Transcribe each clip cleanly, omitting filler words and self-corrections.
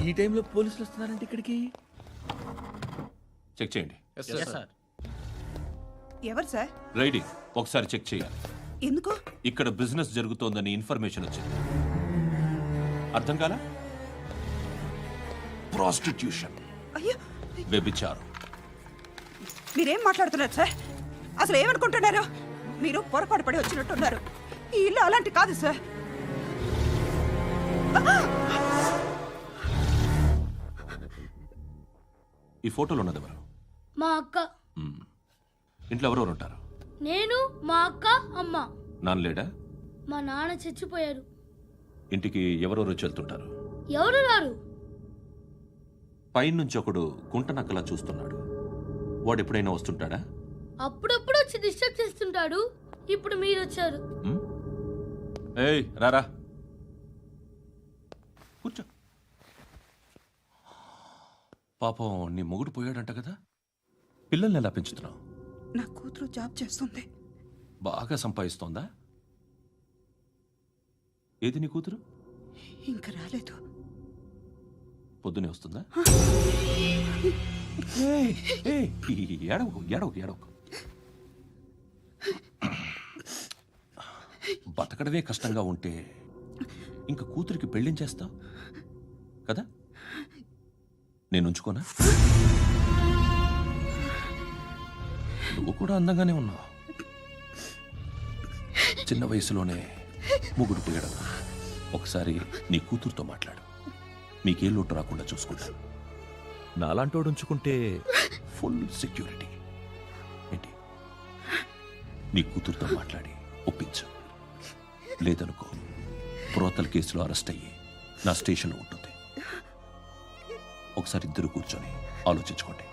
ఈ టైంలో పోలీసులు వస్తున్నారంటే ఇక్కడికి. చెక్ చేయండి. ఎవరు సార్? రైడింగ్ ఒకసారి చెక్ చేయాలి. ఎందుకు? ఇక్కడ బిజినెస్ జరుగుతోందని ఇన్ఫర్మేషన్ వచ్చింది. అర్థం కాలా? ప్రాస్టిట్యూషన్, అయ్యో, వ్యభిచారం. మీరేం మాట్లాడుతున్నారు సార్? అసలు ఏమనుకుంటున్నారు? మీరు పొరపాటు పడి వచ్చినట్టున్నారు. ఈ ఇల్లు అలాంటి కాదు సార్. ఈ ఫోటోలో ఉన్నది ఎవరు? మా అక్క. ఇంట్లో ఎవరెవరు ఉంటారు? నేను, మా అక్క, అమ్మ. నాన్న లేడా? మా నాన్న చచ్చిపోయారు. ఇంటికి ఎవరెవరు వచ్చి వెళ్తుంటారు? ఎవరు రారు. పైనుంచి ఒకడు గుంట నక్కలా చూస్తున్నాడు. వాడు ఎప్పుడైనా వస్తుంటాడా? అప్పుడప్పుడు వచ్చి డిస్టర్బ్ చేస్తుంటాడు. ఇప్పుడు మీరు వచ్చారు. ఏయ్ రారా, కూర్చో. పాపం నీ మొగుడు పోయాడంట కదా, పిల్లల్ని ఎలా పెంచుతున్నావు? నా కూతురు జాబ్ చేస్తుంది. బాగా సంపాదిస్తోందా? ఏది నీ కూతురు? ఇంకా రాలేదు. పొద్దునే వస్తుందా? ఏడవకు ఏడవకు ఏడవకు. బతకడమే కష్టంగా ఉంటే ఇంకా కూతురికి పెళ్ళించేస్తావు కదా? నేను ఉంచుకోనా? నువ్వు కూడా అందంగానే ఉన్నావు. చిన్న వయసులోనే ముగ్గురు పోయడం. ఒకసారి నీ కూతురుతో మాట్లాడు. మీకే లోటు రాకుండా చూసుకుంటాను. నాలాంటోడు ఉంచుకుంటే ఫుల్ సెక్యూరిటీ. ఏంటి? నీ కూతురుతో మాట్లాడి ఒప్పించు. లేదనుకో, ప్రోతల కేసులో అరెస్ట్ అయ్యి నా స్టేషన్లో ఉంటుంది. ఒకసారి ఇద్దరు కూర్చొని ఆలోచించుకోండి.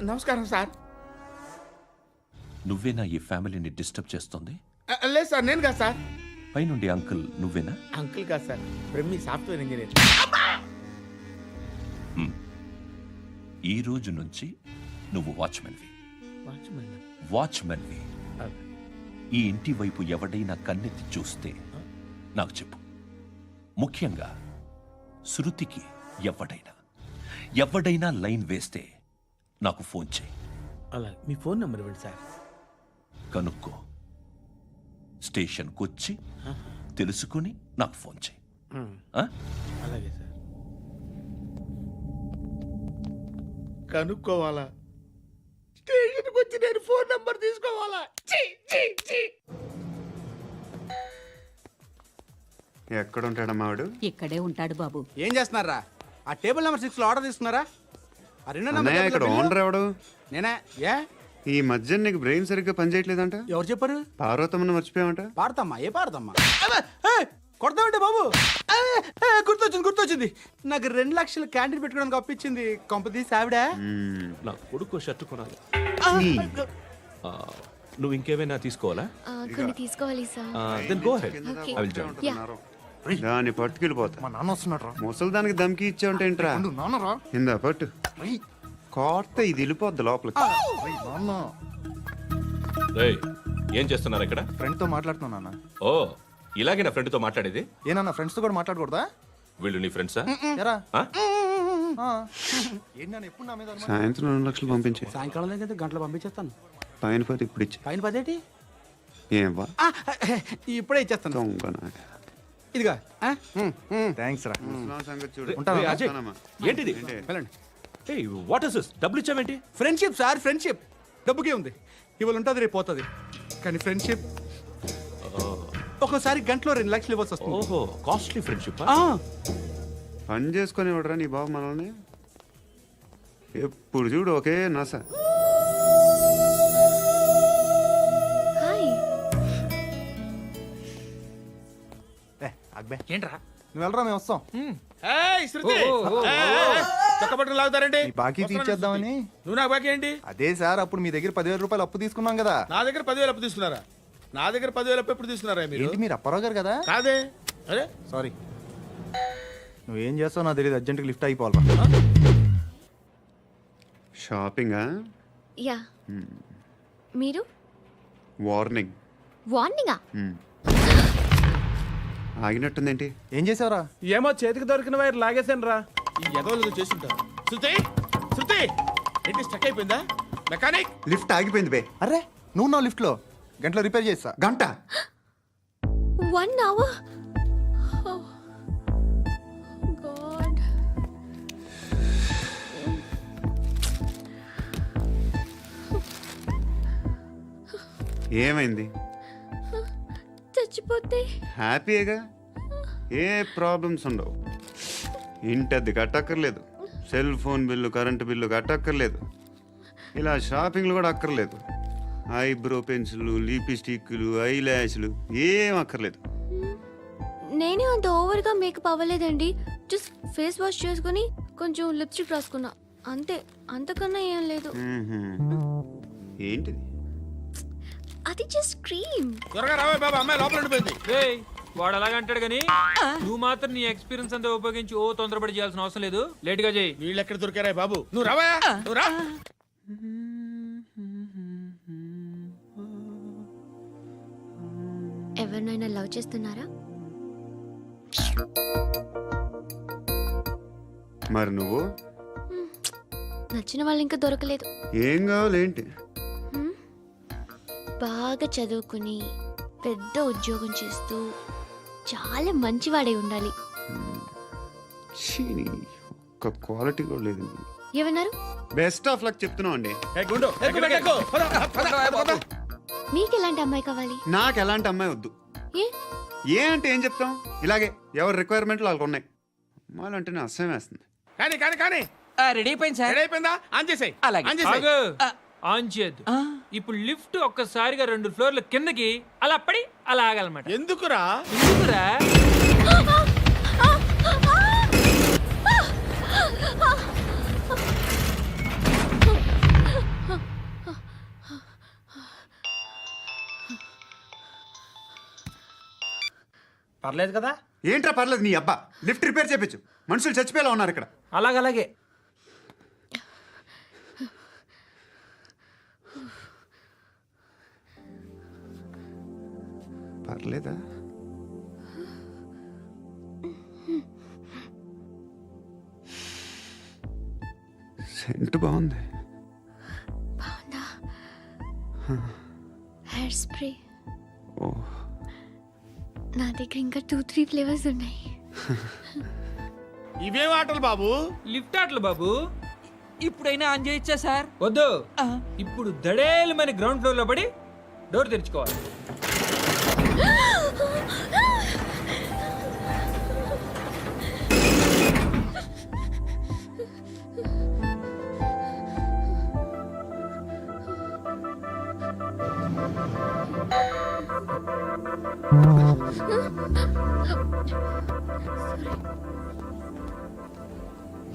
నమస్కారం సార్. నువ్వేనా ఈ ఫ్యామిలీని డిస్టర్బ్ చేస్తుంది? లేదు సార్, నేను కాదు సార్. పైనుండి అంకుల్ నువ్వేనా? అంకుల్ కాదు సార్, బ్రహ్మి సాఫ్ట్వేర్ ఇంజనీర్. ఈ రోజు నుంచి నువ్వు వాచ్మెన్వి. వాచ్మెన్వి. ఈ ఇంటి వైపు ఎవడైనా కన్నెత్తి చూస్తే నాకు చెప్పు. ముఖ్యంగా శృతికి ఎవడైనా లైన్ వేస్తే నాకు ఫోన్ చేయి. అలా మీ ఫోన్ నెంబర్ ఇవ్వండి సార్. కనుక్కో, స్టేషన్కి వచ్చి తెలుసుకుని నాకు ఫోన్ చేయి. అలాగే సార్. కనుక్కోవాలా? స్టేషన్కి వచ్చి నేను ఫోన్ నెంబర్ తీసుకోవాలా? ఎక్కడ ఉంటాడమ్మా వాడు? ఇక్కడే ఉంటాడు బాబు. ఏం చేస్తున్నారా? ఆ టేబుల్ నెంబర్ 6 లో ఆర్డర్ తీసుకున్నారా? ఆ రెండో అన్నయ్య, నెంబర్ ఇక్కడ ఓనర్ ఎవడు? నేనే. ఏ ఈ మధ్య నీకు బ్రెయిన్ సరిగ్గా పనిచేయట్లేదంట. ఎవరు చెప్పారు? పార్వతమ్మను మర్చిపోయామంట. పాడతామ్మా? ఏ పాడతామ్మా? కొడతామంటే బాబు. గుర్తొచ్చింది. నాకు 2 లక్షలు క్యాంటీన్ పెట్టుకోవడానికి అప్పించింది కొంపదీసి ఆవిడ. నా కొడుకు షర్ట్ కొనాలి. నువ్వు ఇంకేమైనా తీసుకోవాలా? కొన్ని తీసుకోవాలి సార్. Then go ahead. కింద ఐ విల్ జాయిన్. దాన్ని పట్టుకెళ్ళిపోతా. మా నాన్న వస్తున్నాడు రా. ముసలి దానికి దమ్కి ఇచ్చావంటే ఏంట్రా? నాన్నరా ఇందా పట్టు. కోర్త ఇది వెళ్ళిపోద్ది లోపలికి. నాన్న రేయ్, ఏం చేస్తున్నారు ఇక్కడ? ఫ్రెండ్ తో మాట్లాడుతున్నా నాన్న. ఓ, ఇలాగే నా ఫ్రెండ్తో మాట్లాడేది? ఏనా ఫ్రెండ్స్ తో కూడా మాట్లాడకూడదా? వీళ్ళు నీ ఫ్రెండ్సా? ఎరా ఆ? ఏంటి నాన్న ఎప్పుడు నా మీద అనుమానం? సాయంత్రం 2 లక్షలు పంపించే. సాయంకాలం దగ్గర గంటలు పంపించేస్తాను. పైన 10 ఇప్పుడు ఇచ్చే. పైన 10 ఏంటి? ఏం వా ఇప్పుడే ఇచ్చేస్తాను. దొంగనా. ఇదిగా థ్యాంక్స్ రా. ముసలాం సంగతి చూడు. ఉంటాను. రేయ్, అజయ్, ఉంటానమ్మా. ఏంటిది? వెళ్ళండి. ఏయ్, వాట్ ఇస్ దిస్? డబ్బులు ఇచ్చావేంటి? Friendship sir, friendship. డబ్బుకే ఉంది. ఇవాళ ఉంటుంది, రేపు పోతుంది. కానీ ఫ్రెండ్షిప్ ఒక్కోసారి గంటలో 2 లక్షలు ఇవ్వాల్సి వస్తుంది. ఓహో, కాస్ట్లీ ఫ్రెండ్షిప్. పని చేసుకొని ఇవ్వడరా నీ బాబు మనల్ని? ఎప్పుడు చూడు ఒకే నస. అక్బే ఏంట్రా? నువ్వు వెళ్ళరా, మేము వస్తాం. శృతి, చక్కబట్టలు లాగుతారండి. ఈ బాకీ తీర్చేద్దామని. నువ్వు నాకు బాకీ ఏంటి? అదే సార్, అప్పుడు మీ దగ్గర 10,000 రూపాయలు అప్పు తీసుకున్నాం కదా. నా దగ్గర 10,000 అప్పు తీసుకున్నారా? నా దగ్గర 10,000 అప్పు ఎప్పుడు తీసుకున్నారా మీరు? ఏంటి మీరు అప్పారావు గారు కదా? కాదే. అరే సారీ. నువ్వేం చేస్తావు నాకు తెలియదు, అర్జెంట్గా లిఫ్ట్ అయిపోవాలి. షాపింగా? యా మీరు వార్నింగ్. వార్నింగా? ఆగినట్టుందేంటి? ఏం చేసావురా? ఏమో చేతికి దొరికిన వైర్ లాగేసాను రా. ఈ ఎదవలు చేస్తుంటారు. శృతి శృతి ఏంటి స్టక్ అయిపోయిందా? మెకానిక్ లిఫ్ట్ ఆగిపోయింది బే. అరే నువ్వు నా లిఫ్ట్ లో గంటలో రిపేర్ చేస్తా. గంట 1 hour? Oh, God. ఏమైంది? చచ్చిపోతే హ్యాపీగా, ఏ ప్రాబ్లమ్స్ ఉండవు. ఇంటి అద్దె కట్టక్కర్లేదు, cell phone bill, current bill కట్టక్కర్లేదు, ఇలా షాపింగ్లు కూడా అక్కర్లేదు. ఐబ్రో పెన్సిల్లు, లిప్స్టిక్లు, ఐ ల్యాష్లు ఏం అక్కర్లేదు. నేనే అంత ఓవర్గా మేకప్ అవ్వలేదండి. జస్ట్ ఫేస్ వాష్ చేసుకుని కొంచెం లిప్స్టిక్ రాసుకున్నా అంతే, అంతకన్నా ఏం లేదు. ఏంటిది? అది జస్ట్ క్రీమ్. త్వరగా రావే బాబా, అమ్మాయి లోపల ఉండిపోయింది. వాడు అలాగంటాడు కానీ నువ్వు మాత్రం నీ ఎక్స్పీరియన్స్ అంతా ఉపయోగించి తొందరపడి చేయాల్సిన అవసరం లేదు. లేట్ గా చేయి. వీళ్ళు ఎక్కడ దొరికారా బాబు? నువ్వు రావా, నువ్వు రా. ఎవరినైనా లవ్ చేస్తున్నారా? మరి నువ్వు? నచ్చిన వాళ్ళు ఇంకా దొరకలేదు. ఏం కావాలేంటి? బాగా చదువుకుని పెద్ద ఉద్యోగం చేస్తూ చాలా మంచివాడే ఉండాలి. ఒక్క క్వాలిటీ కూడా లేదు. ఏమన్నారు? బెస్ట్ ఆఫ్ లక్ చెప్తున్నావు అండి. మీకు ఎలాంటి అమ్మాయి కావాలి? నాకు ఎలాంటి అమ్మాయి వద్దు. ఏ ఏ అంటే ఏం చెప్తాం, ఇలాగే ఎవరి రిక్వైర్మెంట్లు వాళ్ళకు ఉన్నాయి. అమ్మాయిలు అంటేనే అసహ్యం వేస్తుంది. కానీ కానీ కానీ రెడీ అయిపోయింది సార్. రెడీ అయిపోయిందా? ఆన్ చేసేయ్. అలాగే. ఆన్ చేసేయ్. ఆగు. ఆన్ చేయద్దు. ఇప్పుడు లిఫ్ట్ ఒక్కసారిగా 2 ఫ్లోర్ల కిందకి అలా పడి అలా ఆగాలన్నమాట. ఎందుకురా? ఎందుకురా? పర్లేదు కదా? ఏంట్రా పర్లేదు నీ అబ్బా. లిఫ్ట్ రిపేర్ చేయించు, మనుషులు చచ్చిపోయేలా ఉన్నారు ఇక్కడ. అలాగే. పర్లేదా? సెంట్ బాగుంది. బాగుందా? Hair spray. ఓ, నా దగ్గర ఇంకా 2-3 ఫ్లేవర్స్ ఉన్నాయి. ఇవేం ఆటలు బాబు? లిఫ్ట్ ఆటలు బాబు. ఇప్పుడైనా ఆన్ చేయొచ్చా సార్? వద్దు. ఇప్పుడు దడేలు మన గ్రౌండ్ ఫ్లోర్ లో పడి డోర్ తెరుచుకోవాలి.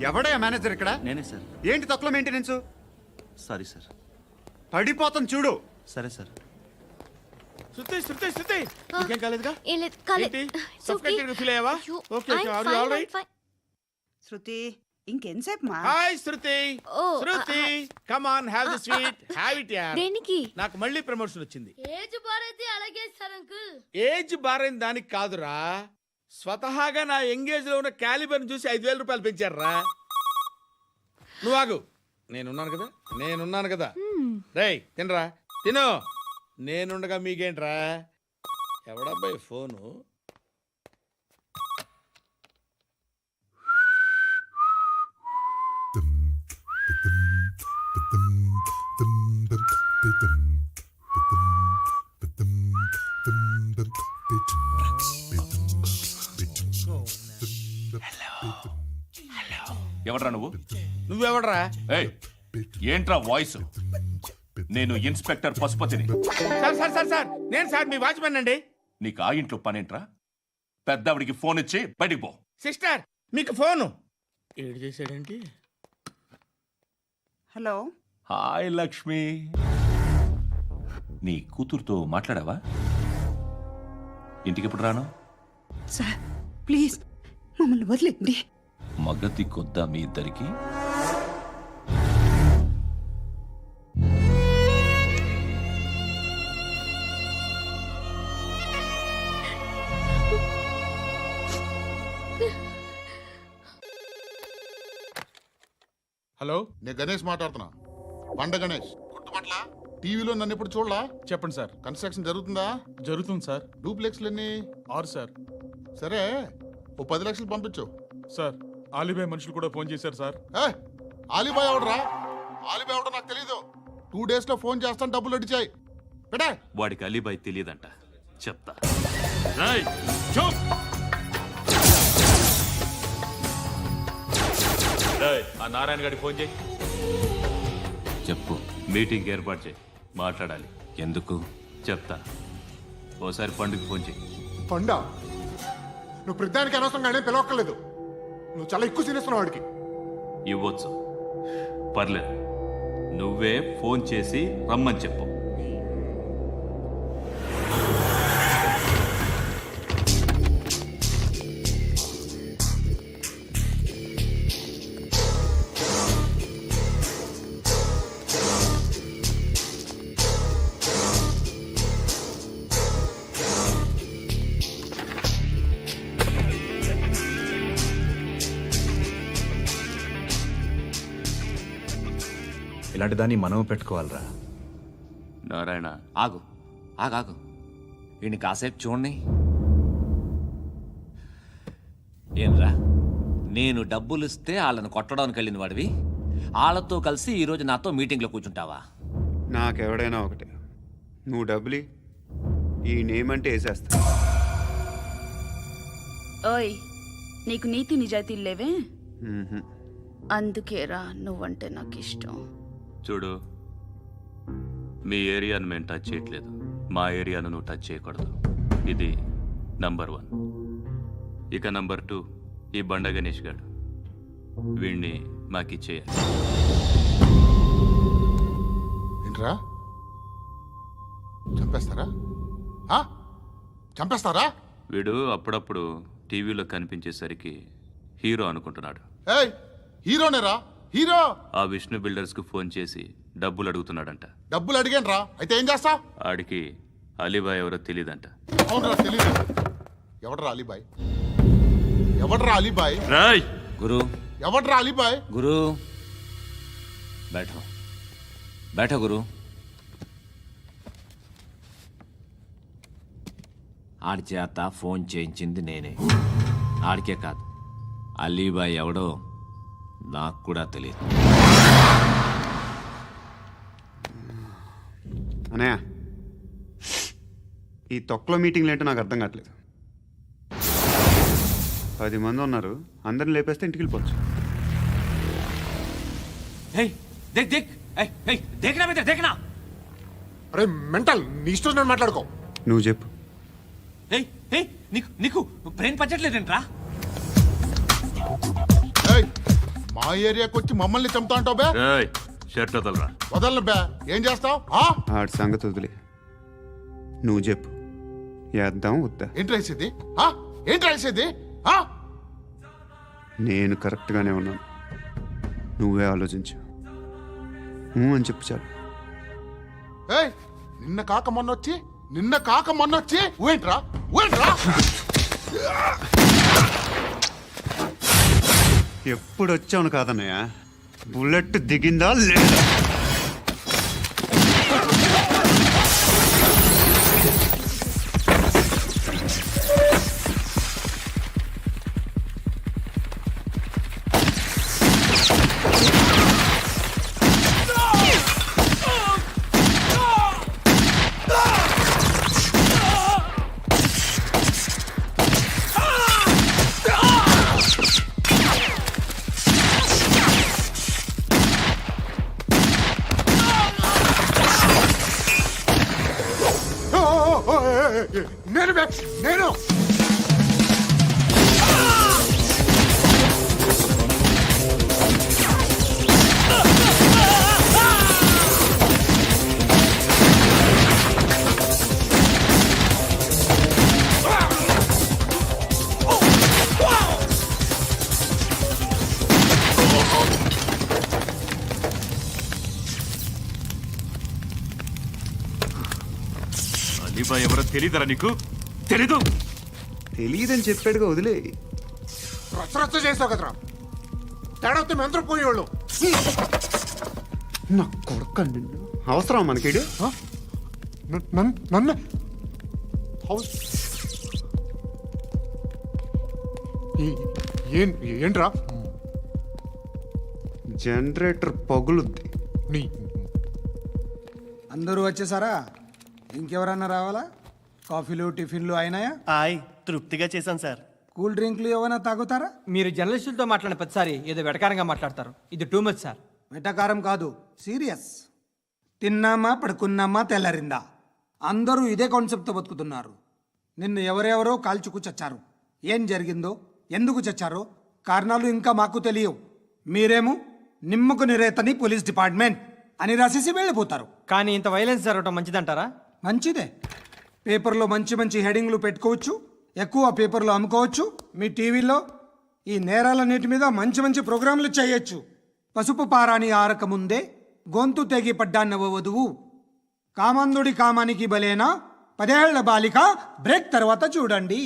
ఎవడయ్యా మేనేజర్ ఇక్కడ? నేనే సార్. ఏంటి తక్కువ మెయింటెనెన్స్? Sorry sir. పడిపోతాం చూడు. సరే సార్. శృతి శృతి శృతి నీకేం కాలేదుగా? ఏం లేదు, కాలేదు. ఏంటి? It's okay. Suffocated feel అయ్యావా? అయ్యో, Okay, okay. I'm Are you fine, all right? I'm fine. శృతి ఇంకెంతసేపు మా? Hi Shruti. Oh, Shruti come on, have the sweet, have it యార్. దేనికి? నాకు మళ్ళీ ప్రమోషన్ వచ్చింది. ఏజ్ బారైతే అలాగే సార్ అంకుల్. ఏజ్ బారైన దానికి కాదురా, స్వతహాగా నా ఎంగేజ్ లో ఉన్న క్యాలిబర్ చూసి 5,000 రూపాయలు పెంచారురా. నువ్వు ఆగు, నేనున్నాను కదా. రేయ్ తినరా, తిను. నేనుండగా మీకేంట్రా? ఎవడబ్బాయి ఫోను? ఎవడ్రా నువ్వు? నువ్వెవడరా? ఏయ్, ఏంట్రా వాయిస్? నేను ఇన్స్పెక్టర్ పశుపతిని. సార్ నేను సార్ మీ వాచ్మెన్ అండి. నీకు ఆ ఇంట్లో పనేంట్రా? పెద్దవిడికి ఫోన్ ఇచ్చి బయటికి పో. సిస్టర్ మీకు ఫోను. ఏడు చేశాడేంటి? హలో. హాయ్ లక్ష్మి. నీ కూతురుతో మాట్లాడావా? ఇంటికి ఎప్పుడు రాను? సార్ ప్లీజ్ మమ్మల్ని వదిలేండి. మగతి కొద్దా మీ ఇద్దరికి? హలో, నేను గణేష్ మాట్లాడుతున్నా. బండ గణేష్ గుర్తుపట్ల టీవీలో నన్ను ఎప్పుడు చూడలా? చెప్పండి సార్. కన్స్ట్రక్షన్ జరుగుతుందా? జరుగుతుంది సార్. డూప్లెక్స్లు ఎన్ని? 6 సార్. సరే, ఓ 10 లక్షలు పంపించు. సార్, ఆలిబాయ్ మనుషులు కూడా ఫోన్ చేశారు సార్. ఆలిబాయ్ ఎవడరా? ఆలిబాయ్ ఎవడో నాకు తెలీదు. 2 days లో ఫోన్ చేస్తాను, డబ్బులు అడిచాయి పెడే. వాడికి అలీబాయ్ తెలియదంట, చెప్తా. రేయ్, చూప్. రేయ్, ఆ నారాయణ గారికి ఫోన్ చేయి. చెప్పు. మీటింగ్ ఏర్పాటు చేయి, మాట్లాడాలి. ఎందుకు చెప్తా. ఓసారి పండుగ ఫోన్ చేయి. పండా నువ్వు ప్రతిదానికి అనవసరంగానే పిలవక్కర్లేదు. నువ్వు చాలా ఎక్కువ సీనిస్తున్నావు వాడికి. ఇవ్వచ్చు, పర్లేదు. నువ్వే ఫోన్ చేసి రమ్మని చెప్పు. ఇలాంటి దాన్ని మనం పెట్టుకోవాలరా. నారాయణ, ఆగు ఆగాగు, వీడిని కాసేపు చూడండి. ఏంరా, నేను డబ్బులు ఇస్తే వాళ్ళని కొట్టడానికి వెళ్ళిన వాడివి, వాళ్ళతో కలిసి ఈరోజు నాతో మీటింగ్లో కూర్చుంటావా? నాకెవడైనా ఒకటే. నువ్వు డబ్బులి, ఈ నేమ్ అంటే వేసేస్తా. ఓయ్, నీకు నీతి నిజాయితీలు లేవే, మ్మ్హ్మ్. అందుకేరా నువ్వంటే నాకు ఇష్టం. చూడు, మీ ఏరియాను మేము టచ్ చేయట్లేదు, మా ఏరియాను నువ్వు టచ్ చేయకూడదు. ఇది నంబర్ 1. ఇక నంబర్ 2, ఈ బండ గణేష్ గారు. వీణ్ణి మాకిచ్చేయాలి. ఏంట్రా, చంపేస్తారా? చంపేస్తారా? వీడు అప్పుడప్పుడు టీవీలో కనిపించేసరికి హీరో అనుకుంటున్నాడు. ఏయ్, హీరోనేరా, హీరో. ఆ విష్ణు బిల్డర్స్కు ఫోన్ చేసి డబ్బులు అడుగుతున్నాడంట. డబ్బులు అడిగాను రా, అయితే ఏం చేస్తా? ఆడికి అలీబాయ్ ఎవరో తెలియదంట. అవునరా, తెలీదు. ఎవడరా అలీబాయ్? ఎవడరా అలీబాయ్? రాయ్ గురు, ఎవడరా అలీబాయ్? గురు, बैठो बैठो గురు. ఆడి చేత ఫోన్ చేయించింది నేనే. ఆడికే కాదు, అలీబాయ్ ఎవడో నాకు కూడా తెలియదు. అనయ్య, ఈ తొక్కలో మీటింగ్లు ఏంటో నాకు అర్థం కావట్లేదు. 10 మంది ఉన్నారు, అందరిని లేపేస్తే ఇంటికి వెళ్ళిపోవచ్చు. దేక్ దేక్, దేఖనా బేటా, దేఖనా. అరే మెంటల్, నీ ఇష్టం నేను మాట్లాడుకో. నువ్వు చెప్పు. నీకు నీకు బ్రెయిన్ పచ్చట్లేదంట్రా? ఏయ్, మా ఏరియాకి వచ్చి మమ్మల్ని చంపుతా అంటావు బే? రాయ్, షర్ట్ వదలరా. వదలను బే. ఏం చేస్తావు? ఆడి సంగతి వదిలే, నువ్వు చెప్పు. వేద్దాం వద్దా? ఏంటి రాసేది? ఏంటి రాసేది? నేను కరెక్ట్గానే ఉన్నాను, నువ్వే ఆలోచించు. అని చెప్పు చాలు. ఏయ్, నిన్న కాక మొన్నొచ్చి ఊయంట్రా. ఎప్పుడు వచ్చావును కాదన్నయ్య, బుల్లెట్ దిగిందా లేదా? నేను అలీబాయ్ ఎవరో తెలీదరా నీకు? తెలీదు? తెలియదని చెప్పాడుగా, వదిలే. రచ్చ చేసావు కదరా. తేడా వస్తే మెంతరం పోయేవాళ్ళు. నా కొడుకు అవసరం మనకిడు. నన్ను హౌస్ ఏంట్రా జనరేటర్ పగులుద్ది. నీ అందరూ వచ్చేసారా? ఇంకెవరన్నా రావాలా? కాఫీలు టిఫిన్లు అయినాయా? తృప్తిగా చేశాను సార్. కూల్ డ్రింక్లు ఏమైనా తాగుతారా? మీరు జర్నలిస్టులతో మాట్లాడిన ప్రతిసారి ఏదో వెటకారంగా మాట్లాడతారు. ఇది టూ మచ్ సార్. వెటకారం కాదు, సీరియస్. తిన్నామా పడుకున్నామా తెల్లరిందా, అందరూ ఇదే కాన్సెప్ట్తో బతుకుతున్నారు. నిన్ను ఎవరెవరో కాల్చుకు చచ్చారు. ఏం జరిగిందో, ఎందుకు చచ్చారో కారణాలు ఇంకా మాకు తెలియవు. మీరేమో నిమ్మకు నిరేతని పోలీస్ డిపార్ట్మెంట్ అని రాసేసి వెళ్ళిపోతారు. కానీ ఇంత వైలెన్స్ జరగడం మంచిదంటారా? మంచిదే. పేపర్లో మంచి మంచి హెడింగ్లు పెట్టుకోవచ్చు, ఎక్కువ పేపర్లు అమ్ముకోవచ్చు. మీ టీవీలో ఈ నేరాలన్నిటి మీద మంచి మంచి ప్రోగ్రాంలు చేయొచ్చు. పసుపు పారాని ఆరక ముందే గొంతు తెగి పడ్డాన్నవ వధువు, కామందుడి కామానికి బలేనా 10 ఏళ్ల బాలిక బ్రేక్ తర్వాత చూడండి.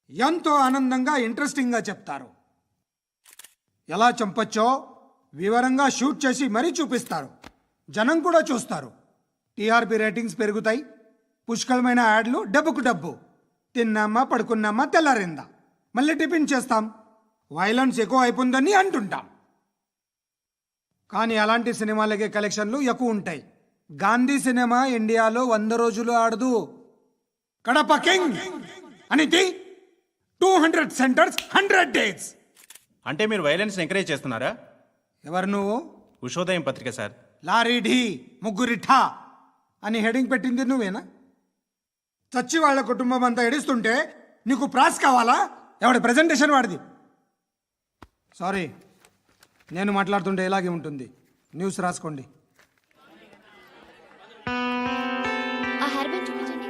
ఎంతో ఆనందంగా ఇంట్రెస్టింగ్గా చెప్తారు. ఎలా చంపచ్చో వివరంగా షూట్ చేసి మరీ చూపిస్తారు. జనం కూడా చూస్తారు. టీఆర్పీ రేటింగ్స్ పెరుగుతాయి. పుష్కలమైన యాడ్లు, డబ్బుకు డబ్బు. తిన్నామా పడుకున్నామా తెల్లారిందా, మళ్ళీ టిఫిన్ చేస్తాం. వైలెన్స్ ఎక్కువ అయిపోయిందని అంటుంటాం. కానీ అలాంటి సినిమాలకే కలెక్షన్లు ఎక్కువ ఉంటాయి. గాంధీ సినిమా ఇండియాలో 100 రోజులు ఆడదు. కడప కింగ్ అనితి 200 సెంటర్స్ 100 డేస్. అంటే మీరు వైలెన్స్ ఎంకరేజ్ చేస్తున్నారా? ఎవరు నువ్వు? ఉషోదయం పత్రిక సార్. లారీ ఢీ ముగ్గురిఠా అని హెడింగ్ పెట్టింది నువ్వేనా? చచ్చి వాళ్ళ కుటుంబం అంతా ఎడుస్తుంటే నీకు ప్రాస్ కావాలా? ఎవడి ప్రజెంటేషన్ వాడిది. సారీ, నేను మాట్లాడుతుంటే ఇలాగే ఉంటుంది. న్యూస్ రాసుకోండి. ఆ హెయిర్ బ్యాండ్ చూపించండి.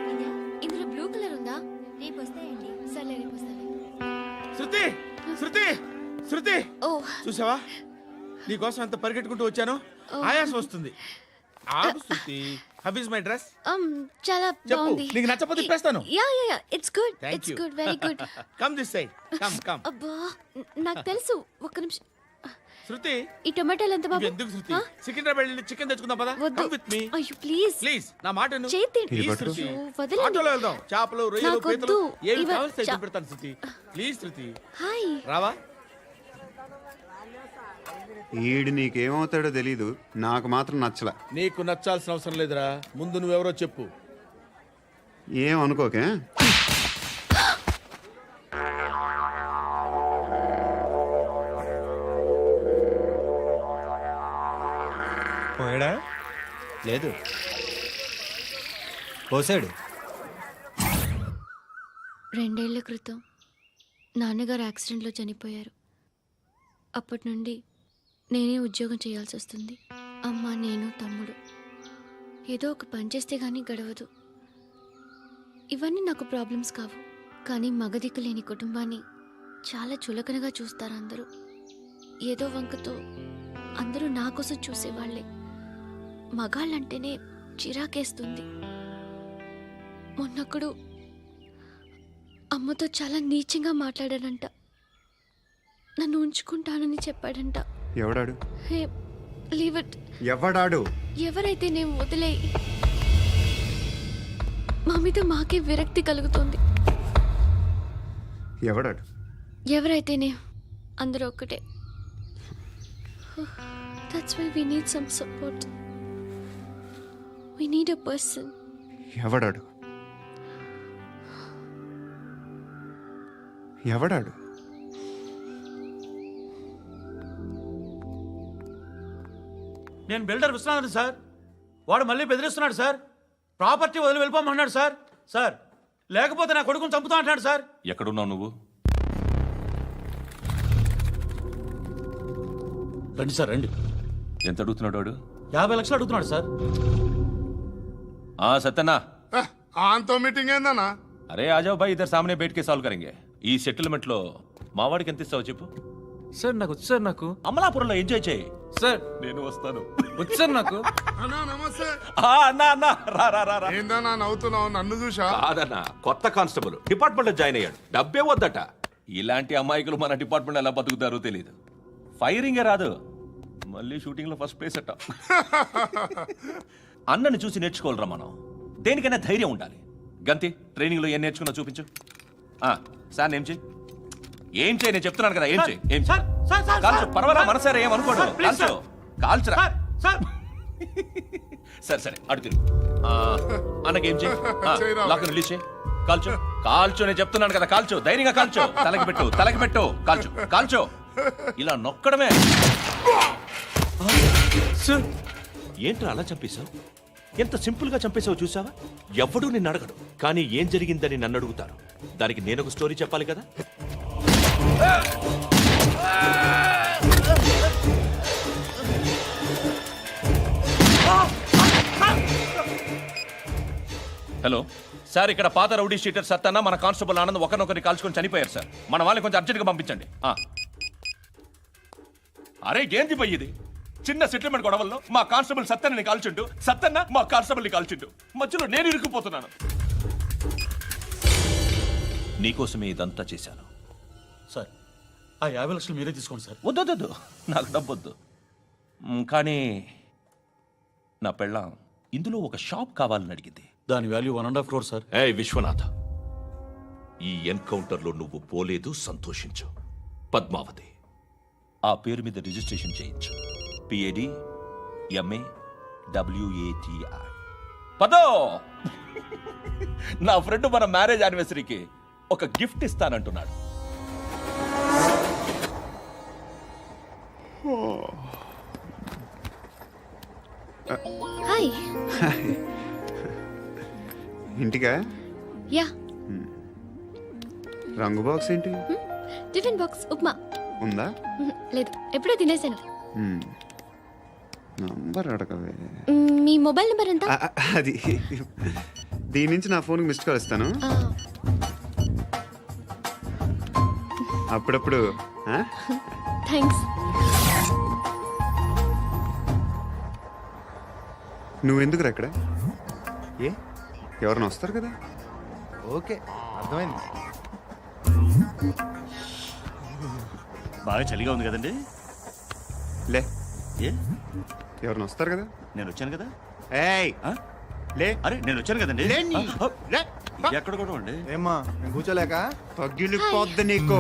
ఇందులో బ్లూ కలర్ ఉందా? రేపు వస్తాయండి. సర్లే, రేపు వస్తాలే. శృతి శృతి శృతి, ఓ చూసావా నీకోసం ఎంత పరిగెట్టుకుంటూ వచ్చాను. ఆయాసం వస్తుంది. ఆగు Shruti. How is my dress? చాలా చెప్పు. బాగుంది. నీకు నచ్చకపోతే తిప్పేస్తాను. Yeah yeah yeah, it's good. Thank it's you. Good, very good. Come this side. Come come. అబ్బా, నాకు తెలుసు. ఒక్క నిమిషం. శృతి, ఈ టొమాటోలు ఎంత బాబు? ఎందుకు శృతి? సికింద్రాబాద్ వెళ్ళి చికెన్ తెచ్చుకుందాం పదా. వద్దు. Come with me. అయ్యో ప్లీజ్ ప్లీజ్ నా మాట విను. చేతి Please, శృతి. వదలండి. ఆటోలో వెళ్దాం. చేపలు, రొయ్యలు, నాకు పీతలు వద్దు. ఏమి ఇవ- కావాలి చా- పెడతాను శృతి. Please Shruti. హాయ్. రావా? ఈడు నీకేమవుతాడో తెలీదు, నాకు మాత్రం నచ్చలా. నీకు నచ్చాల్సిన అవసరం లేదురా. ముందు నువ్వెవరో చెప్పు. ఏం అనుకోకే. పోయాడా? లేదు, పోసాడు. 2 ఏళ్ల క్రితం నాన్నగారు యాక్సిడెంట్లో చనిపోయారు. అప్పటి నుండి నేనే ఉద్యోగం చేయాల్సి వస్తుంది. అమ్మ, నేను, తమ్ముడు ఏదో ఒక పని చేస్తే కానీ గడవదు. ఇవన్నీ నాకు ప్రాబ్లమ్స్ కావు. కానీ మగదిక్కు లేని కుటుంబాన్ని చాలా చులకనగా చూస్తారు అందరూ. ఏదో వంకతో అందరూ నా కోసం చూసేవాళ్లే. మగాళ్ళంటేనే చిరాకేస్తుంది. మొన్నప్పుడు అమ్మతో చాలా నీచంగా మాట్లాడాడంట. నన్ను ఉంచుకుంటానని చెప్పాడంట. ఎవడాడు? హే, లీవ్ ఇట్. ఎవడాడు? ఎవరైతే నేను వదిలే. మా మీద మాకే విరక్తి కలుగుతుంది. ఎవడాడు? ఎవరైతేనే అందరూ ఒక్కటే. That's why we need some support. We need a person. ఎవడాడు? ఎవడాడు? నేను బిల్డర్ విశ్వనాథన్ సార్. వాడు మళ్ళీ బెదిరిస్తున్నాడు సార్. ప్రాపర్టీ వదిలి వెళ్ళిపోమన్నాడు సార్. సార్, లేకపోతే నా కొడుకుని చంపుతా అంటున్నాడు సార్. ఎక్కడున్నావు నువ్వు? రండి సార్, రండి. ఎంత అడుగుతున్నాడు వాడు? 50 లక్షలు అడుగుతున్నాడు సార్. సత్యనా, ఆంతో మీటింగ్ ఏందన్నా? అరే ఆజావ్ భాయ్, ఇద్దరు సామనే బయట కే సాల్వ్ కరెంగే. ఈ సెటిల్మెంట్ లో మావాడికి ఎంత ఇస్తావు చెప్పు. సార్ నాకు వచ్చు సార్. నాకు అమలాపురంలో ఎంజాయ్ చేయి సార్. నేను వస్తాను. వచ్చు సార్ నాకు. అన్నా నమస్తే. అన్నా అన్నా, రా రా రా రా. ఏందన్నా నవ్వుతున్నావు? నన్ను చూసా? కాదన్నా, కొత్త కానిస్టేబుల్ డిపార్ట్మెంట్ లో జాయిన్ అయ్యాడు. డబ్బే వద్దట. ఇలాంటి అమాయకులు మన డిపార్ట్మెంట్ ఎలా బతుకుతారో తెలియదు. ఫైరింగే రాదు, మళ్ళీ షూటింగ్లో ఫస్ట్ ప్లేస్ అట్ట. అన్నని చూసి నేర్చుకోవాలరా మనం. దేనికైనా ధైర్యం ఉండాలి. గంతి ట్రైనింగ్లో ఏం నేర్చుకున్నా చూపించు. సార్ ఏం చేయి, ఏం చేయి, నేను చెప్తున్నాను కదా, ఏం చేయి, ఏం చేయి. కాల్చు, పర్వాలా, మనసారా ఏమనుకోడు, కాల్చు, కాల్చురా. సరే సరే అడు తిరుగు. అన్నకేం చేయి, లాక్ రిలీజ్ చేయి, కాల్చు, కాల్చు, నేను చెప్తున్నాను కదా, కాల్చు, ధైర్యంగా కాల్చు, తలకి పెట్టు, తలకి పెట్టు, కాల్చు, కాల్చు, ఇలా నొక్కడమే. సార్ ఏంట్రా అలా చంపేశావు? ఎంత సింపుల్ గా చంపేశావు చూసావా? ఎవ్వడూ నిన్ను అడగడు, కానీ ఏం జరిగిందని నన్ను అడుగుతారు. దానికి నేను ఒక స్టోరీ చెప్పాలి కదా. హలో సార్, ఇక్కడ పాత రౌడీ షీటర్ సత్తన్న మన కానిస్టేబుల్ ఆనంద్ ఒకరినొకరిని కాల్చుకొని చనిపోయారు సార్. మన వాళ్ళని కొంచెం అర్జెంట్గా పంపించండి. అరే ఏంది పోయి ఇది? చిన్న సెటిల్మెంట్ గొడవల్లో మా కానిస్టేబుల్ సత్తన్నని కాల్చుంటూ, సత్తన్న మా కానిస్టేబుల్ని కాల్చుంటూ, మధ్యలో నేను ఇరుక్కుపోతున్నాను. నీకోసమే ఇదంతా చేశాను సార్. ఆ 50 లక్షలు మీరే తీసుకోండి సార్. వద్దొద్దు, నాకు డబ్బొద్దు. కానీ నా పెళ్ళాం ఇందులో ఒక షాప్ కావాలని అడిగింది. దాని వాల్యూ 1.5 crore సార్. ఏ విశ్వనాథ, ఈ ఎన్కౌంటర్లో నువ్వు పోలేదు, సంతోషించు. పద్మావతి ఆ పేరు మీద రిజిస్ట్రేషన్ చేయించు. PAD MA WATI. పదో, నా ఫ్రెండ్ మన మ్యారేజ్ యానివర్సరీకి ఒక గిఫ్ట్ ఇస్తానంటున్నాడు. హాయ్. ఇంటికా? యా. రంగు బాక్స్ ఏంటి? Tiffin box upma. ఉందా? లేదు, ఎప్పుడో తినేసాను. నంబర్ అడగవే. మీ మొబైల్ నెంబర్ ఎంత? అది దీని నుంచి నా ఫోన్కి మిస్డ్ కాల్ ఇస్తాను. అప్పుడప్పుడు. థ్యాంక్స్. నువ్వెందుకు అక్కడ? ఏ ఎవరైనా వస్తారు కదా. ఓకే, అర్థమైంది. బాగా చలిగా ఉంది కదండి. లే, ఏ ఎవరైనా వస్తారు కదా. నేను వచ్చాను కదా. ఏయ్ లే. అరే నేను వచ్చాను కదండి. లే. ఎక్కడ కూడా అండి. ఏమ్మా నేను కూర్చోలేక? పగిలిపోద్ది నీకు.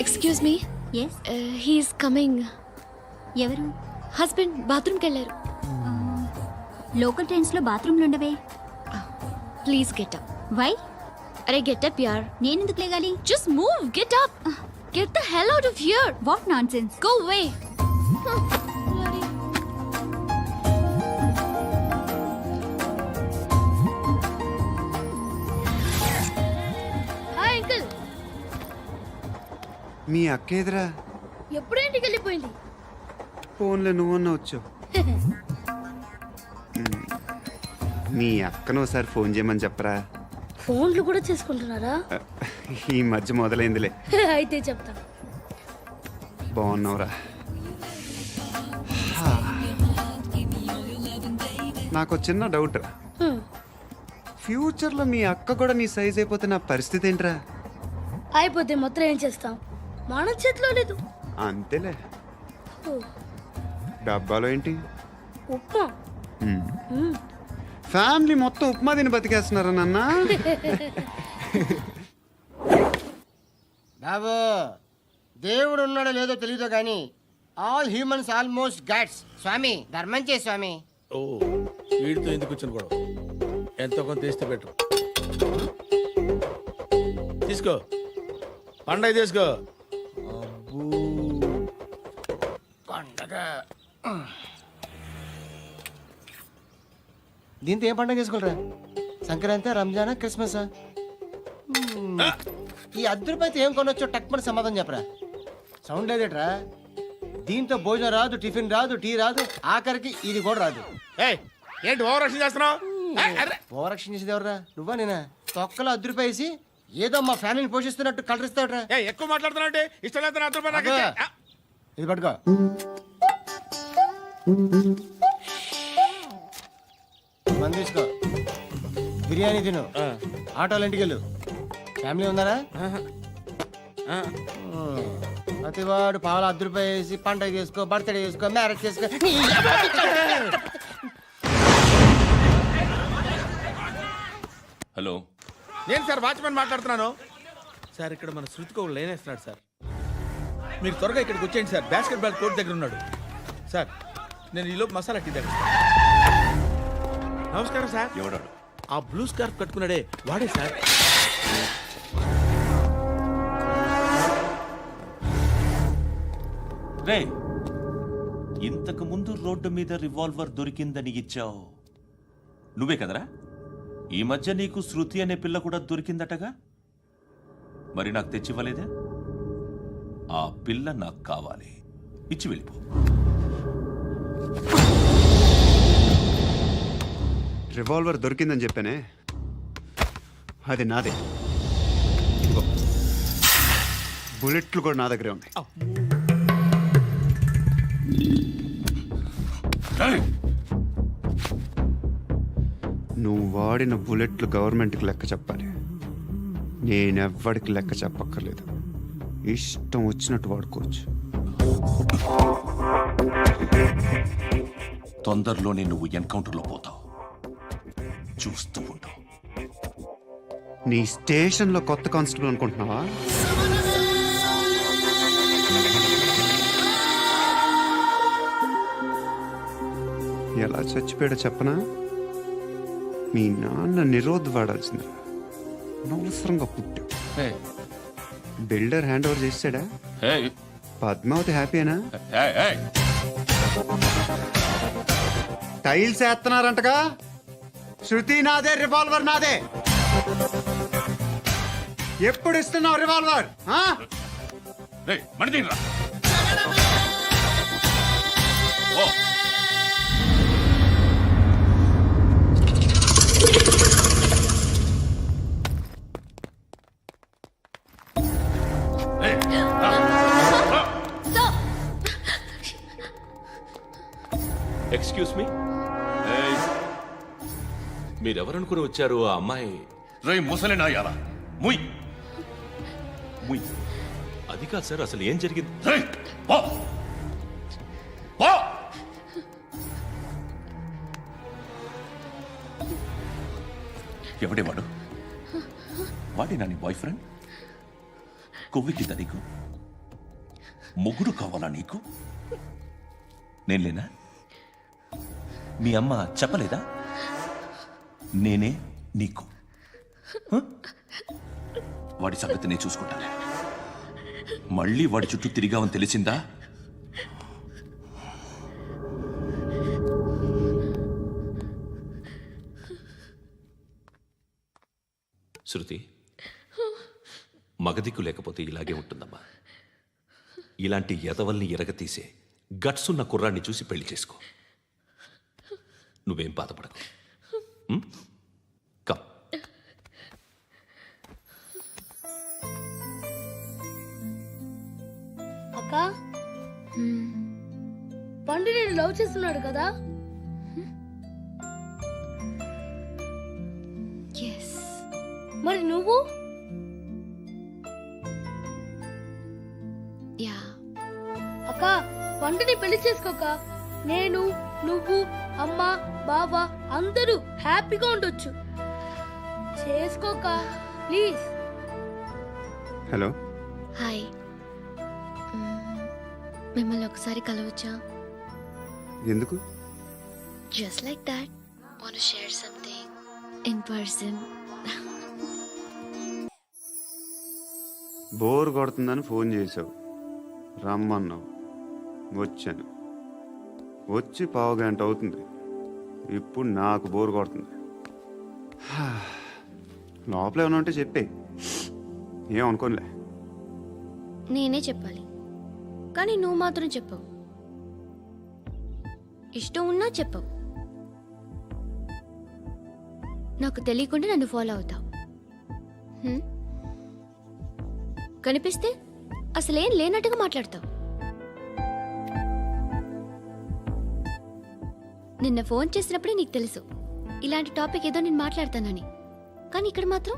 Excuse me. Yes. He's coming. ఎవరు? హస్బెండ్ బాత్రూమ్కి వెళ్ళారు. లోకల్ ట్రైన్స్ లో బాత్రూమ్లు ఉండవే. Please get up. వై? అరే గెట్ అప్ యార్. నేనెందుకు లేగాలి? Just move, get up. Get the hell out of here. What nonsense. Go away. Hi uncle. మీ అక్క ఎదురా? ఎప్పుడు ఇంటికి వెళ్ళిపోయింది? ఫోన్లో నువ్వన్నా వచ్చావు. మీ అక్కను ఒకసారి ఫోన్ చేయమని చెప్పరా. ఫోన్లు కూడా చేసుకుంటున్నారా? ఈ మధ్య మొదలైందిలే. అయితే చెప్తా. బాగున్నావురా. నాకు చిన్న డౌట్. ఫ్యూచర్లో మీ అక్క కూడా నీ సైజ్ అయిపోతే నా పరిస్థితి ఏంట్రా? అయిపోతే మొత్తం ఏం చేస్తాం? మన చేతిలో లేదు. అంతేలే. డబ్బాలో ఏంటి? ఉప్మా. ఫ్యామిలీ మొత్తం ఉప్మా తిని బతికేస్తున్నారా నాన్న? బాబు, దేవుడు ఉన్నాడో లేదో తెలియదు కానీ ఆల్ హ్యూమన్స్ ఆల్మోస్ట్ గాడ్స్. స్వామి ధర్మం చే స్వామి. ఓ వీడితో ఎందుకు వచ్చిన గొడవ? ఎంతో కొంత తీస్తే పెట్టు. తీసుకో, పండగ తీసుకో. పండగ. దీంతో ఏం పండగ చేసుకోలేరా? సంక్రాంతి, రంజానా, క్రిస్మసా? ఈ ₹10 ఏం కొనొచ్చో టక్మని సమాధానం చెప్పరా. సౌండ్ లేదేట్రా? దీంతో భోజనం రాదు, టిఫిన్ రాదు, టీ రాదు, ఆఖరికి ఇది కూడా రాదు. ఏంటి ఓవర్ యాక్షన్ చేస్తున్నావు? ఓవర్ యాక్షన్ చేసేది ఎవరా? నువ్వా నేనా? తొక్కలో ₹10 వేసి ఏదో మా ఫ్యామిలీని పోషిస్తున్నట్టు కలరిస్తావుట్రా. ఎక్కువ మాట్లాడుతున్నావు. ఇష్టం లేదు ₹10. ఇది పట్టుకో. మంది తీసుకో. బిర్యానీ తిను ఆటోలు ఇంటికి వెళ్ళు ఫ్యామిలీ ఉన్నారా ప్రతివాడు పావులు ₹10 వేసి పండగ చేసుకో బర్త్డే చేసుకో మ్యారేజ్ చేసుకో హలో నేను సార్ వాచ్మెన్ మాట్లాడుతున్నాను సార్. ఇక్కడ మన శృతికో లేనేస్తున్నాడు సార్. మీరు త్వరగా ఇక్కడికి వచ్చేయండి సార్. బాస్కెట్ బాల్ కోర్ట్ దగ్గర ఉన్నాడు సార్. నేను ఈలోపు మసాలా టీ దగ్గర. నమస్కారం సార్. ఎవడాడు? ఆ బ్లూ స్కార్ఫ్ కట్టుకున్నాడే వాడే సార్. రే, ఇంతకు ముందు రోడ్డు మీద రివాల్వర్ దొరికిందని ఇచ్చావు నువ్వే కదరా? ఈ మధ్య నీకు శృతి అనే పిల్ల కూడా దొరికిందటగా, మరి నాకు తెచ్చివ్వలేదే? ఆ పిల్ల నాకు కావాలి, ఇచ్చి వెళ్ళిపో. రివాల్వర్ దొరికిందని చెప్పానే, అది నాదే. ఇదిగో, బుల్లెట్లు కూడా నా దగ్గరే ఉన్నాయి. నువ్వు వాడిన బుల్లెట్లు గవర్నమెంట్కి లెక్క చెప్పాలి. నేనెవ్వడికి లెక్క చెప్పక్కర్లేదు. ఇష్టం వచ్చినట్టు వాడుకోవచ్చు. తొందరలోనే నువ్వు ఎన్కౌంటర్లో పోతావు, చూస్తూ ఉంటావు. నీ స్టేషన్లో కొత్త కానిస్టేబుల్ అనుకుంటున్నావా? ఎలా చచ్చిపోయాడో చెప్పనా? మీ నాన్న నిరోధ్ వాడాల్సింది, అనవసరంగా పుట్టావు. బిల్డర్ హ్యాండ్ ఓవర్ చేసాడా? పద్మావతి హ్యాపీనా? టైల్స్ వేస్తున్నారంటగా. శృతి నాదే, రివాల్వర్ నాదే. ఎప్పుడు ఇస్తున్నావు రివాల్వర్? ఎక్స్క్యూజ్ మీ, మీరెవరనుకుని వచ్చారు? ఆ అమ్మాయి రై ముసలి నాయాల ముయ్ ముయ్. అది కాదు సార్, అసలు ఏం జరిగింది? ఎవడే వాడు? వాడేనా నీ బాయ్ ఫ్రెండ్? కొవ్వికిందా నీకు? మొగుడు కావాలా నీకు? నేను లేనా? మీ అమ్మ చెప్పలేదా నేనే నీకు? వాడి సంగతి నేను చూసుకుంటాను. మళ్ళీ వాడి చుట్టూ తిరిగావని తెలిసిందా? శృతి, మగదిక్కు లేకపోతే ఇలాగే ఉంటుందమ్మా. ఇలాంటి ఎదవల్ని ఎరగతీసే గట్స్ ఉన్న కుర్రాన్ని చూసి పెళ్లి చేసుకో. నువ్వేం బాధపడకు. కమ్. అక్క, పండు నేను లవ్ చేస్తున్నాడు కదా? మరి నువ్వు? అక్క, పండుని పెళ్లి చేసుకోక నేను, నువ్వు, అమ్మ, బావ అందరూ హ్యాపీగా ఉండొచ్చు. చేసుకోక ప్లీజ్. Hello, hi. మిమ్మల్ని ఒకసారి కలవచ్చా? ఎందుకు? Just like that. Want to share something in person. Bore కొడుతుందని ఫోన్ చేసావు, రమ్మన్నావు, వచ్చాను. వచ్చి 1/2 గంట అవుతుంది. ఇప్పుడు నాకు బోర్ కొడుతుంది. లోపల ఏమన్నా ఉంటే చెప్పే, ఏమనుకోనిలే. నేనే చెప్పాలి, కానీ నువ్వు మాత్రం చెప్పవు. ఇష్టం ఉన్నా చెప్పవు. నాకు తెలియకుండా నన్ను ఫాలో అవుతావు. కనిపిస్తే అసలేం లేనట్టుగా మాట్లాడతావు. నిన్న ఫోన్ చేసినప్పుడే నీకు తెలుసు ఇలాంటి టాపిక్ ఏదో నేను మాట్లాడతానని. కానీ ఇక్కడ మాత్రం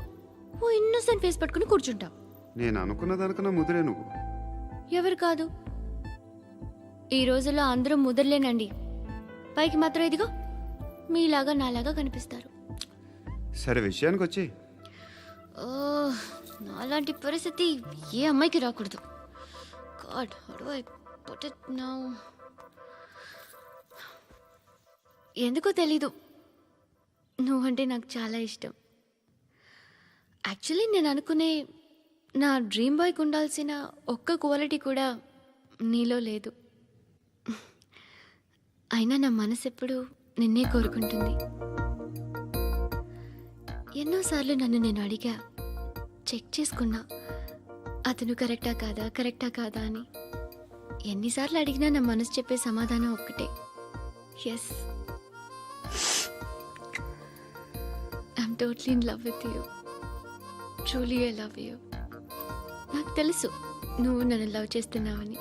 ఓ ఇన్నోసెంట్ ఫేస్ పట్టుకుని కూర్చుంటావు. నేను అనుకున్న దానికన్నా ముదిరే నువ్వు. ఎవరు కాదు, ఈ రోజుల్లో అందరూ ముదరలేనండి. పైకి మాత్రం ఇదిగో మీలాగా నాలాగా కనిపిస్తారు. సరే విషయానికి వచ్చి ఓ, నాలాంటి పరిస్థితి ఏ అమ్మాయికి రాకూడదు. God, how do I put it now? ఎందుకో తెలీదు, నువ్వంటే నాకు చాలా ఇష్టం. యాక్చువల్లీ నేను అనుకునే నా డ్రీమ్ బాయ్కి ఉండాల్సిన ఒక్క క్వాలిటీ కూడా నీలో లేదు. అయినా నా మనసు ఎప్పుడు నిన్నే కోరుకుంటుంది. ఎన్నోసార్లు నన్ను నేను అడిగా, చెక్ చేసుకున్నా అతను కరెక్టా కాదా అని. ఎన్నిసార్లు అడిగినా నా మనసు చెప్పే సమాధానం ఒక్కటే, yes, I'm totally in love with you. Truly I love you. నాకు తెలుసు నువ్వు నన్ను లవ్ చేస్తున్నావని.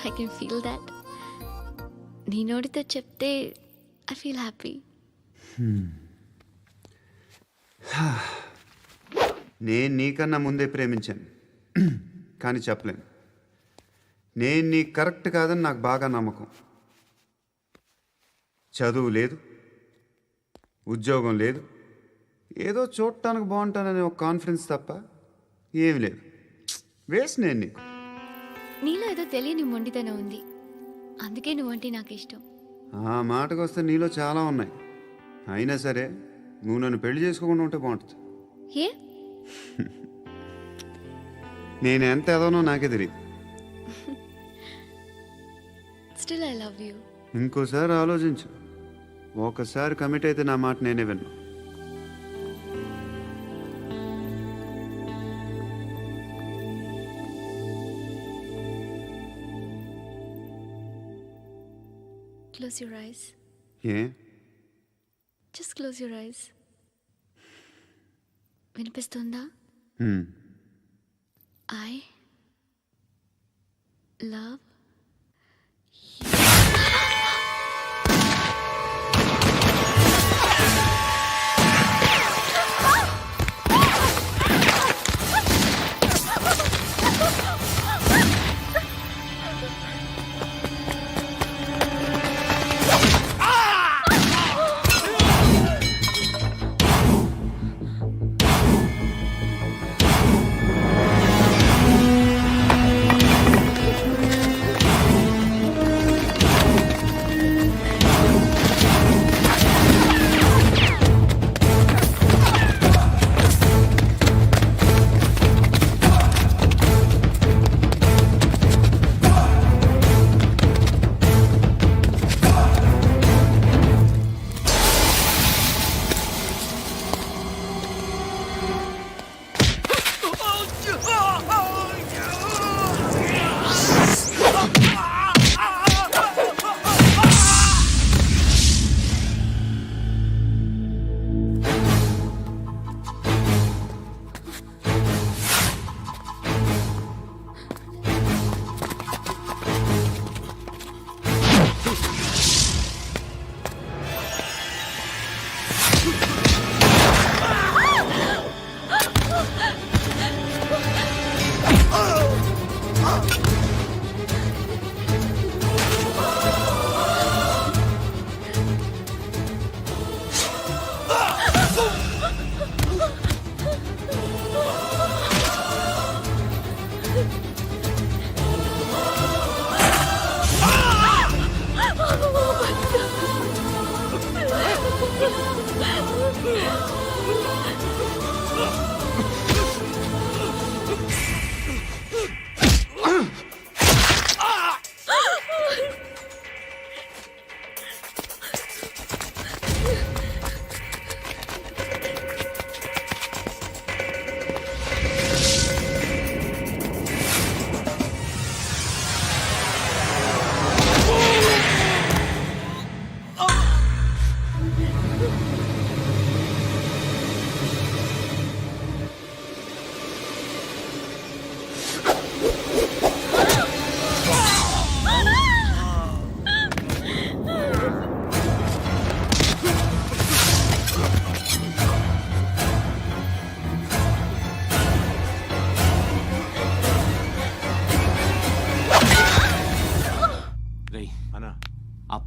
I can feel that. నీ నోటితో చెప్తే ఐ ఫీల్ హ్యాపీ. నేను నీకన్నా ముందే ప్రేమించాను, కానీ చెప్పలేను. నేను నీకు కరెక్ట్ కాదని నాకు బాగా నమ్మకం. చదువు లేదు, ఉద్యోగం లేదు, ఏదో చూడటానికి బాగుంటాననే ఒక కాన్ఫిడెన్స్ తప్ప ఏమి లేదు. వేస్ట్ నేను నీకు. నీలో ఏదో తెలియని మొండితనం ఉంది, అందుకే నువ్వంటే నాకు ఇష్టం. ఆ మాటకు వస్తే నీలో చాలా ఉన్నాయి. అయినా సరే నువ్వు నన్ను పెళ్లి చేసుకోకుండా ఉంటే బాగుంటుంది. ఏ? నేను ఎంత ఎదవనో నాకే తెలియదు. Still I love you. ఇంకోసారి ఆలోచించు. ఒకసారి కమిట్ అయితే నా మాట నేనే విన్నా. Close your eyes. A? Just close your eyes. వినిపిస్తుందా? I love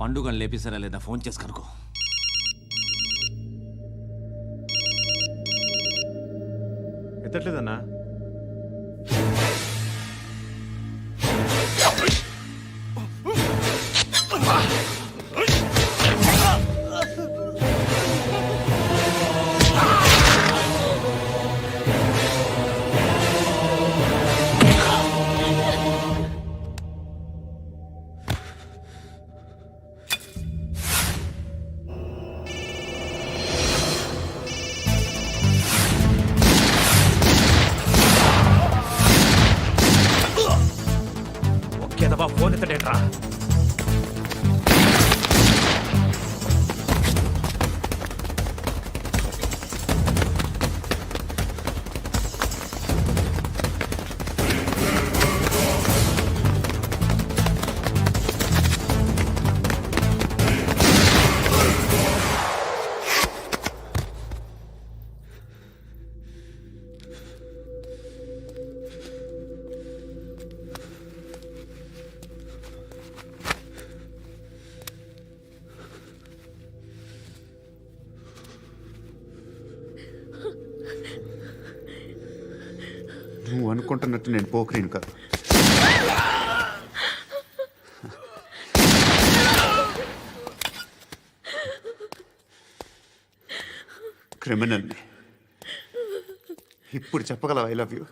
పండుగను లేపేసారా లేదా ఫోన్ చేసి కనుకో. ఎత్తట్లేదన్నా. ఒకేదవా ఫోన్ ఎత్తడేట్రా. నువ్వు అనుకుంటున్నట్టు నేను పోకరీను కాదు. క్రిమినల్ని. ఇప్పుడు చెప్పగలవు ఐ లవ్ యూ.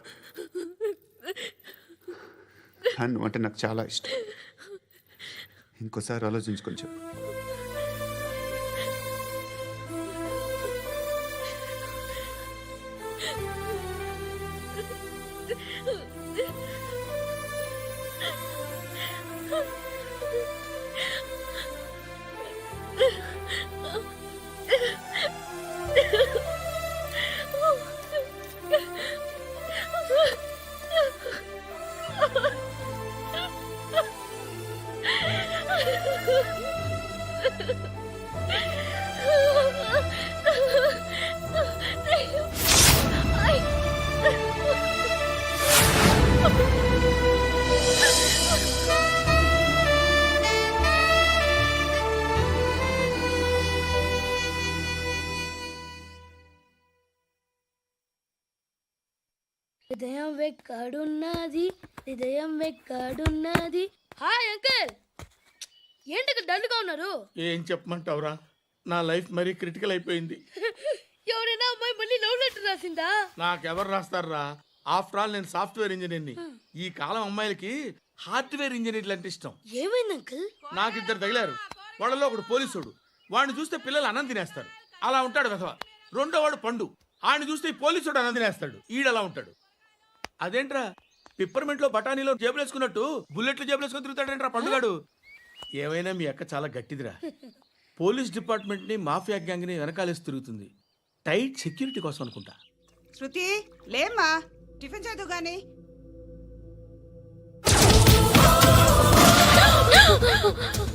నువ్వు అంటే నాకు చాలా ఇష్టం. ఇంకోసారి ఆలోచించుకొని చెప్పు. హృదయం వెక్కడున్నది, హృదయం వెక్కడున్నది. హాయ్ అంకుల్, ఏంటి డల్గా ఉన్నారు? ఏం చెప్పమంటావురా, నా లైఫ్ మరీ క్రిటికల్ అయిపోయింది. ఎవరైనా అమ్మాయి మళ్ళీ లవ్ లెటర్ రాసిందా? నాకెవరు రాస్తారా? ఆఫ్టర్ ఆల్ నేను సాఫ్ట్వేర్ ఇంజనీర్ని. ఈ కాలం అమ్మాయిలకి హార్డ్వేర్ ఇంజనీర్లు అంటే ఇష్టం. ఏమైంది అంకుల్? నాకు ఇద్దరు తగిలారు. వాళ్ళలో ఒకడు పోలీసుడు. వాడిని చూస్తే పిల్లలు అన్నం తినేస్తారు, అలా ఉంటాడు వెధవ. రెండో వాడు పండు. ఆయన చూస్తే ఈ పోలీసుడు అన్నం తినేస్తాడు, ఈడలా ఉంటాడు. అదేంట్రా పిప్పర్మెంట్ లో బఠానీలో జేబులు వేసుకున్నట్టు బుల్లెట్లు జేబులు వేసుకుని తిరుగుతాడేంట్రా పండుగాడు. ఏమైనా మీ అక్క చాలా గట్టిదిరా. పోలీస్ డిపార్ట్మెంట్ ని మాఫియా గ్యాంగ్ ని వెనకాలేసి తిరుగుతుంది. టైట్ సెక్యూరిటీ కోసం అనుకుంటా. శృతి లేమ్మా, టిఫిన్ చేద్దు గాని.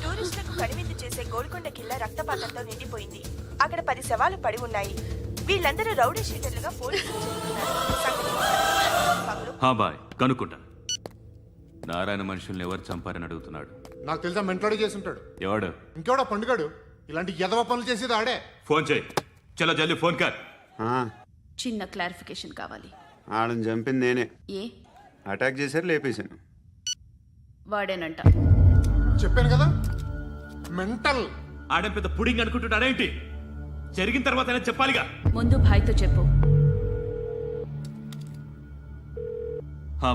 టూరిస్టులకు కనువిందు చేసే గోల్కొండ కిల్లా రక్తపాతంతో నిండిపోయింది. అక్కడ 10 శవాలు పడి ఉన్నాయి. వీళ్ళందరూ రౌడీ షీటర్లుగా పోలీసులు బాయ్ కనుక్కుంటా. నారాయణ మనుషుల్ని ఎవరు చంపారని అడుగుతున్నాడు. నాకు తెలుసా మెంటలాడి చేసి ఉంటాడు. ఎవడు? ఇంకెవడా పండుగాడు. ఇలాంటి ఎదవ పనులు చేసేది ఆడే. ఫోన్ చేయి. చలో జల్దీ ఫోన్ కర్. చిన్న క్లారిఫికేషన్ కావాలి. ఆడని చంపింది నేనే. ఏ అటాక్ చేశారు, లేపేశాను. వాడేనంట. చెప్పాను కదా మెంటల్. ఆడే పెద్ద పుడింగ్ అనుకుంటున్నాడేంటి? జరిగిన తర్వాత చెప్పాలిగా. ముందు భాయ్తో చెప్పు.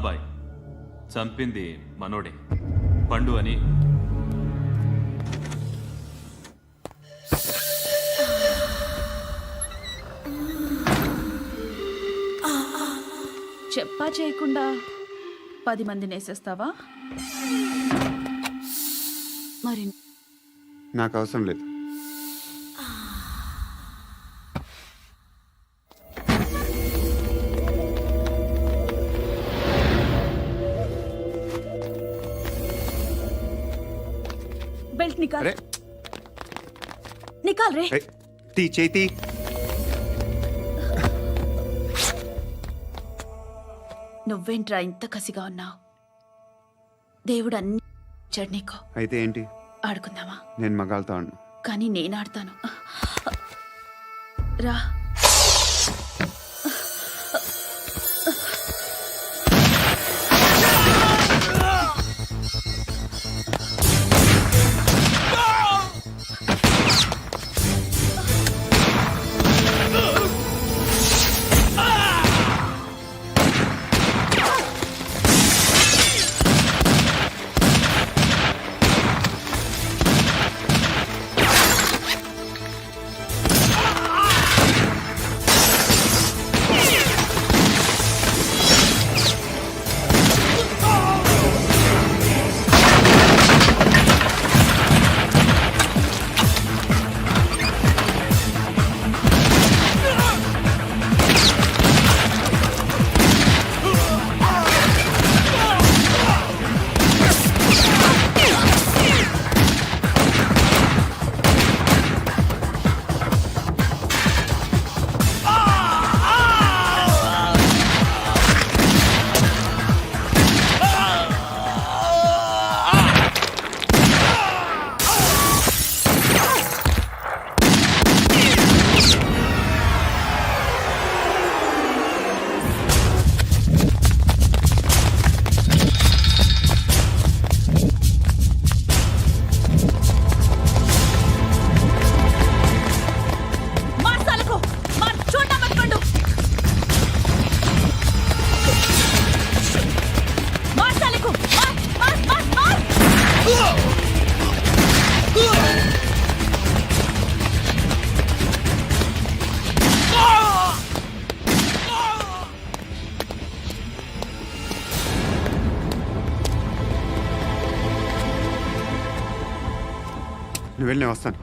బాయ్ చంపింది మనోడే, పండు అని. చెప్పా చేయకుండా 10 మందిని వేసేస్తావా? మరి నాకు అవసరం లేదు. బెల్ట్ నికాల్. నికాల్ రే. తీ చేతి. నువ్వేంట్రా ఇంత కసిగా ఉన్నావు? దేవుడు అన్ని ఇచ్చాడు నీకు. అయితే ఏంటి? ఆడుకుందామా? నేను మగాళ్ళతో ఆడను. కానీ నేను ఆడతాను. రా. నువ్వు వెళ్ళి నేను వస్తాను.